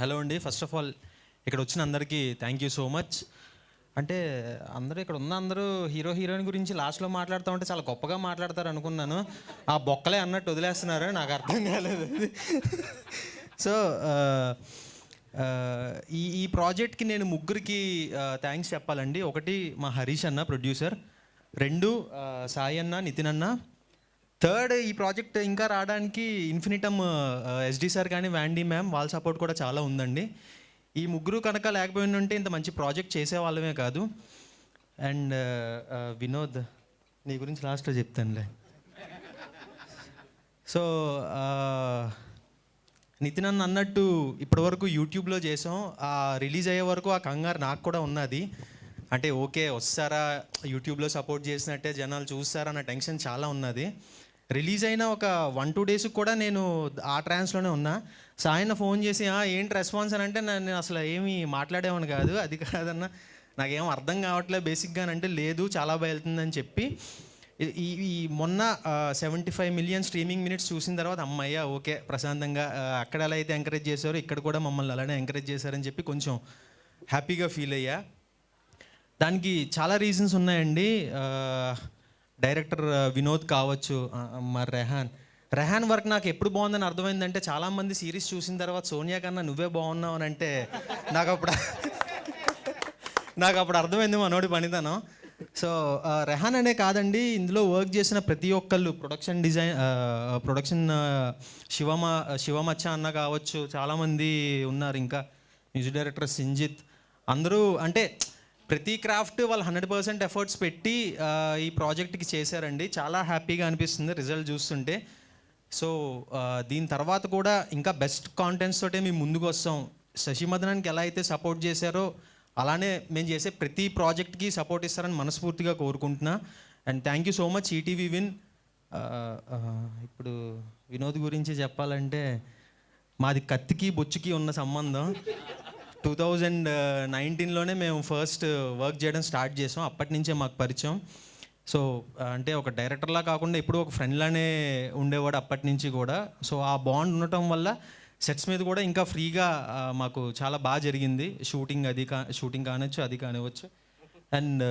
Hello అండి. First of all ఇక్కడ వచ్చిన అందరికీ థ్యాంక్ యూ సో మచ్. అంటే అందరూ ఇక్కడ ఉన్న అందరూ హీరో హీరోయిన్ గురించి లాస్ట్లో మాట్లాడుతూ ఉంటే చాలా గొప్పగా మాట్లాడతారు అనుకున్నాను. ఆ బొక్కలే అన్నట్టు వదిలేస్తున్నారు, నాకు అర్థం కాలేదు. సో ఈ ఈ ప్రాజెక్ట్కి నేను ముగ్గురికి థ్యాంక్స్ చెప్పాలండి. ఒకటి మా హరీష్ అన్న ప్రొడ్యూసర్, రెండు సాయి అన్న, నితిన్ అన్న, థర్డ్ ఈ ప్రాజెక్ట్ ఇంకా రావడానికి ఇన్ఫినిటమ్ ఎస్డి సార్ కానీ వ్యాండీ మ్యామ్ వాళ్ళ సపోర్ట్ కూడా చాలా ఉందండి. ఈ ముగ్గురు కనుక లేకపోయిన ఉంటే ఇంత మంచి ప్రాజెక్ట్ చేసేవాళ్ళమే కాదు. అండ్ వినోద్, నీ గురించి లాస్ట్లో చెప్తానులే. సో నితిన్ అన్న అన్నట్టు ఇప్పటివరకు యూట్యూబ్లో చేసాం, రిలీజ్ అయ్యే వరకు ఆ కంగారు నాకు కూడా ఉన్నది. అంటే ఓకే వస్తారా, యూట్యూబ్లో సపోర్ట్ చేసినట్టే జనాలు చూస్తారా అన్న టెన్షన్ చాలా ఉన్నది. రిలీజ్ అయిన ఒక 1-2 డేస్కి కూడా నేను ఆ ట్రాన్స్లోనే ఉన్నా. సాయన్న ఫోన్ చేసి ఏంటి రెస్పాన్స్ అని అంటే నేను అసలు ఏమీ మాట్లాడేవాడిని కాదు. అది కాదన్న నాకేం అర్థం కావట్లేదు బేసిక్గా అంటే, లేదు చాలా బాగా వెళ్తుందని చెప్పి ఈ మొన్న 75 మిలియన్ స్ట్రీమింగ్ మినిట్స్ చూసిన తర్వాత అమ్మయ్య ఓకే ప్రశాంతంగా, అక్కడ ఎలా అయితే ఎంకరేజ్ చేశారో ఇక్కడ కూడా మమ్మల్ని అలానే ఎంకరేజ్ చేశారని చెప్పి కొంచెం హ్యాపీగా ఫీల్ అయ్యా. దానికి చాలా రీజన్స్ ఉన్నాయండి. డైరెక్టర్ వినోద్ కావచ్చు, మరి రెహాన్ వర్క్ నాకు ఎప్పుడు బాగుందని అర్థమైందంటే, చాలామంది సిరీస్ చూసిన తర్వాత సోనియా కన్నా నువ్వే బాగున్నావు అని అంటే నాకు అప్పుడు అర్థమైంది మనోడి పనితనం. సో రెహాన్ అనే కాదండి, ఇందులో వర్క్ చేసిన ప్రతి ఒక్కళ్ళు, ప్రొడక్షన్ శివమచ్చ అన్న కావచ్చు, చాలామంది ఉన్నారు, ఇంకా మ్యూజిక్ డైరెక్టర్ సింజిత్, అందరూ అంటే ప్రతి క్రాఫ్ట్ వాళ్ళు 100% ఎఫర్ట్స్ పెట్టి ఈ ప్రాజెక్ట్కి చేశారండి. చాలా హ్యాపీగా అనిపిస్తుంది రిజల్ట్ చూస్తుంటే. సో దీని తర్వాత కూడా ఇంకా బెస్ట్ కాంటెంట్స్ తోటే మేము ముందుకు వస్తాం. శశిమదనానికి ఎలా అయితే సపోర్ట్ చేశారో అలానే మేము చేసే ప్రతి ప్రాజెక్ట్కి సపోర్ట్ ఇస్తారని మనస్ఫూర్తిగా కోరుకుంటున్నా. And thank you so much ETV win. ఇప్పుడు వినోద్ గురించి చెప్పాలంటే, మాది కత్తికి బొచ్చుకి ఉన్న సంబంధం. 2019లోనే మేము ఫస్ట్ వర్క్ చేయడం స్టార్ట్ చేసాం. అప్పటి నుంచే మాకు పరిచయం. సో అంటే ఒక డైరెక్టర్లా కాకుండా ఎప్పుడూ ఒక ఫ్రెండ్లానే ఉండేవాడు అప్పటి నుంచి కూడా. సో ఆ బాండ్ ఉండటం వల్ల సెట్స్ మీద కూడా ఇంకా ఫ్రీగా మాకు చాలా బాగా జరిగింది. షూటింగ్ కానివచ్చు, అది కానివచ్చు. అండ్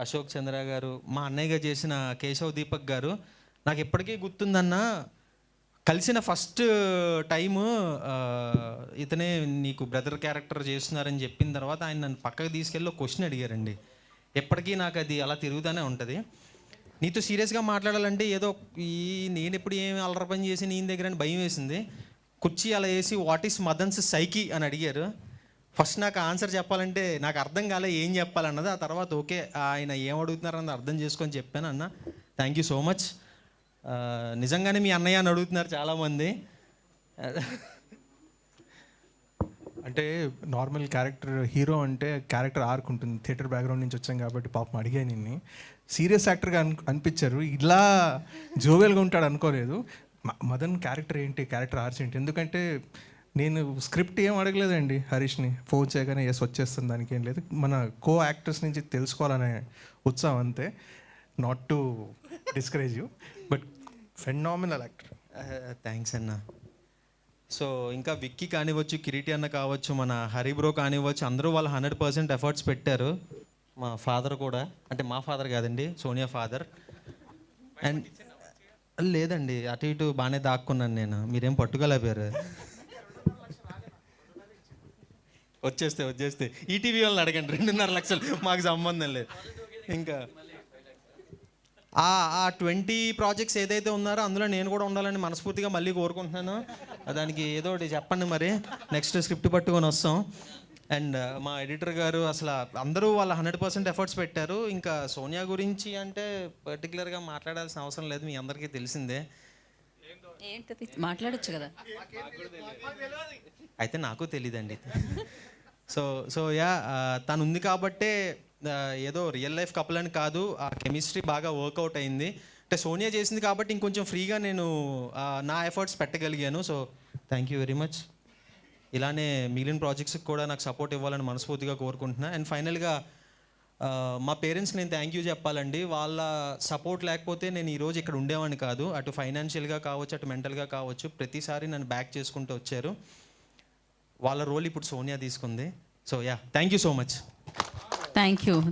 అశోక్ చంద్ర గారు, మా అన్నయ్యగా చేసిన కేశవ్ దీపక్ గారు, నాకు ఎప్పటికీ గుర్తుందన్న, కలిసిన ఫస్ట్ టైము ఇతనే నీకు బ్రదర్ క్యారెక్టర్ చేస్తున్నారని చెప్పిన తర్వాత ఆయన నన్ను పక్కకు తీసుకెళ్ళి ఒక క్వశ్చన్ అడిగారండి. ఎప్పటికీ నాకు అది అలా తిరుగుతూనే ఉంటుంది. నీతో సీరియస్గా మాట్లాడాలంటే ఏదో నేను ఎప్పుడు ఏమి అల్లరి పని చేసి నీ దగ్గర అని భయం వేసింది. కుర్చీ అలా వేసి వాట్ ఈస్ మదన్స్ సైకి అని అడిగారు. ఫస్ట్ నాకు ఆన్సర్ చెప్పాలంటే నాకు అర్థం కాలే ఏం చెప్పాలన్నది. ఆ తర్వాత ఓకే ఆయన ఏం అడుగుతున్నారన్నది అర్థం చేసుకొని చెప్పాను. అన్న థ్యాంక్ యూ సో మచ్. నిజంగానే మీ అన్నయ్య అని అడుగుతున్నారు చాలామంది. అంటే నార్మల్ క్యారెక్టర్ హీరో అంటే క్యారెక్టర్ ఆర్క్ ఉంటుంది. థియేటర్ బ్యాక్గ్రౌండ్ నుంచి వచ్చాం కాబట్టి పాపం అడిగాను నిన్ను. సీరియస్ యాక్టర్గా అనిపించారు, ఇలా జోవెల్గా ఉంటాడు అనుకోలేదు. మదన్ క్యారెక్టర్ ఏంటి, క్యారెక్టర్ ఆర్ట్స్ ఏంటి? ఎందుకంటే నేను స్క్రిప్ట్ ఏం అడగలేదండి హరీష్ని, ఫోన్ చేయగానే ఎస్ వచ్చేస్తుంది, దానికి ఏం లేదు. మన కో యాక్టర్స్ నుంచి తెలుసుకోవాలనే ఉత్సాహం అంతే. Not to discourage you, but phenomenal actor. Thanks అన్న. సో ఇంకా విక్కీ కానివ్వచ్చు, కిరీటి అన్న కావచ్చు, మన హరిబ్రో కానివ్వచ్చు, అందరూ వాళ్ళు 100% ఎఫర్ట్స్ పెట్టారు. మా ఫాదర్ కూడా, అంటే మా ఫాదర్ కాదండి, సోనియా ఫాదర్. అండ్ లేదండి, అటు ఇటు బాగానే దాక్కున్నాను నేను, మీరేం పట్టుకోలేపారు. వచ్చేస్తే ఈటీవీ వాళ్ళని అడగండి, 2.5 లక్షలు, మాకు సంబంధం లేదు. ఇంకా ఆ 20 ప్రాజెక్ట్స్ ఏదైతే ఉన్నారో అందులో నేను కూడా ఉండాలని మనస్ఫూర్తిగా మళ్ళీ కోరుకుంటున్నాను. దానికి ఏదో ఒకటి చెప్పండి, మరి నెక్స్ట్ స్క్రిప్ట్ పట్టుకొని వస్తాం. అండ్ మా ఎడిటర్ గారు, అసలు అందరూ వాళ్ళ 100% ఎఫర్ట్స్ పెట్టారు. ఇంకా సోనియా గురించి అంటే పర్టికులర్గా మాట్లాడాల్సిన అవసరం లేదు, మీ అందరికీ తెలిసిందే. మాట్లాడొచ్చు కదా. అయితే నాకు తెలీదండి. సో యా, తను ఉంది కాబట్టే ఏదో రియల్ లైఫ్ కపుల్ అని కాదు, ఆ కెమిస్ట్రీ బాగా వర్కౌట్ అయింది. అంటే సోనియా చేసింది కాబట్టి ఇంకొంచెం ఫ్రీగా నేను నా ఎఫర్ట్స్ పెట్టగలిగాను. So thank you very much. ఇలానే మిగిలిన ప్రాజెక్ట్స్కి కూడా నాకు సపోర్ట్ ఇవ్వాలని మనస్ఫూర్తిగా కోరుకుంటున్నా. అండ్ ఫైనల్గా మా పేరెంట్స్కి నేను థ్యాంక్ యూ చెప్పాలండి. వాళ్ళ సపోర్ట్ లేకపోతే నేను ఈరోజు ఇక్కడ ఉండేవాడిని కాదు. అటు ఫైనాన్షియల్గా కావచ్చు, అటు మెంటల్గా కావచ్చు, ప్రతిసారి నన్ను బ్యాక్ చేసుకుంటూ వచ్చారు. వాళ్ళ రోల్ ఇప్పుడు సోనియా తీసుకుంది. So yeah, thank you so much. Thank you.